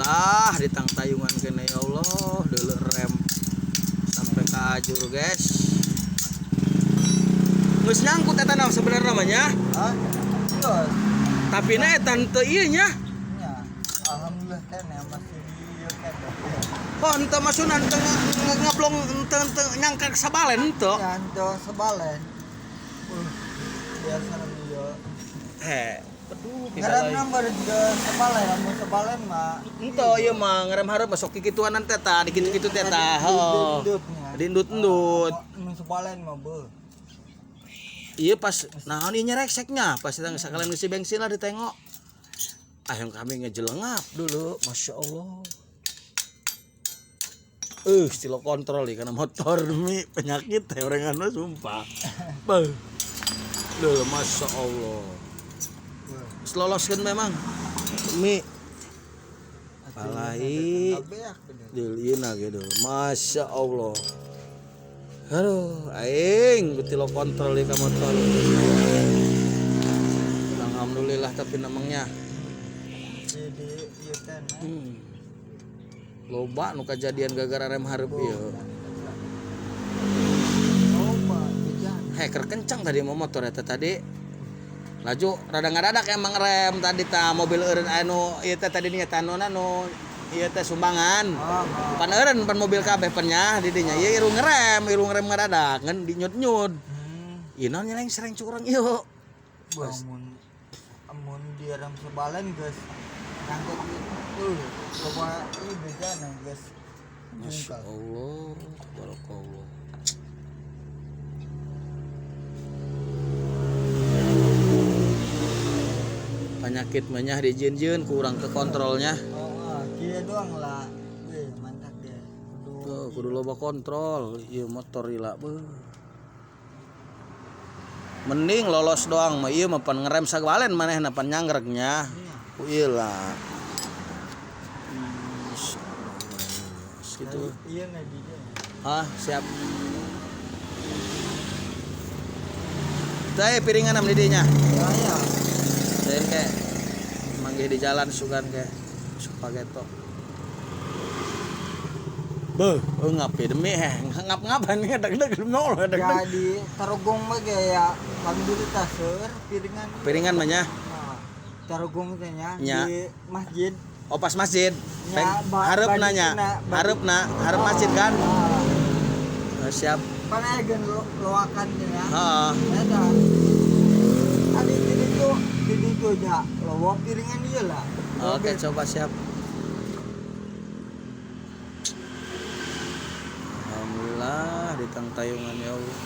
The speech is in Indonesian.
Alhamdulillah di tang tayungan kene ya Allah deuleu rem sampai ke ajur guys. Geus nyangkut eta naon sebenarnya namanya? Hah? Geus. Tapi na eta teu ieu nya. Nya. Alhamdulillah kan ya masih di ieu kan. Oh henteu masuna henteu ngablong henteu nyangkar sabalen henteu. Ya henteu sebalen. Biasa ieu. Aduh, Ngarem nomor juga sebalen, lamun sebalen mah. Ento ieu mah ngarem hareup masuk kikituan teh tah, dikitu-kitu teh tah. Heuh. Dindut-ndut. Mun sebalen mah beuh. Iya pas naon ieu nyerekseknya pas kita sakalian ngisi bensin lah ditengok. Yang kami ngejelengap dulu, masya Allah. Stilo kontrol karena motor demi penyakit teh orang anu sumpah. Beuh. Duh, masya Allah. Seloloskeun memang. Mi. Palahi. Deulieuna gitu. Masya Allah. Aduh, aing betilo kontrol ieu ka motor. Alhamdulillah tapi namanya. Jadi ieu kan. Loba nu kajadian gara-gara rem hareup ieu. Loba bejan. Hacker kencang tadi mau motor eta tadi. Laju rada ngadadak emang rem tadi tah mobil eureun anu ieu teh tadi nya anu ieu teh sumbangan. Pan eureun pan mobil kabeh nya di dinya ieu irung ngerem ngadadak ngan dinyut-nyut. Ieu naon nyeleng sereng curang ieu. Amun di rem sebalen geus ngangkut loba ieu bejana geus. Masya Allah, tabarakallah. Penyakit menyah dijieun-jieun kurang ke kontrolnya. Kieu doang lah. Mantap deh. Kudu loba kontrol ieu motor ila beuh. Mending lolos doang mah ieu mah pan ngerem sabalen manehna pan nyangregnya. Ku ieu lah. Gitu. Iya na di dieu. Hah, siap. Teh piringan am di dinya. Ya. Lain kayak manggih di jalan sugan kayak spageto. Beuh, ngapi demi ngap-ngapan nih deg-deg nol deg-deg. Jadi tarogong mah ya alhamdulillah seur piringan. Piringan mah nya. Tarogong teh nya Nya. di masjid. Oh pas masjid. Nya, Hareup nanya. Hareup masjid kan. Siap. Panegen loakan teh nya. Heeh. Eta. Tadi di itu nya lowo piringan ieu lah. Oke, coba siap. Alhamdulillah di tang tayungan ya Allah.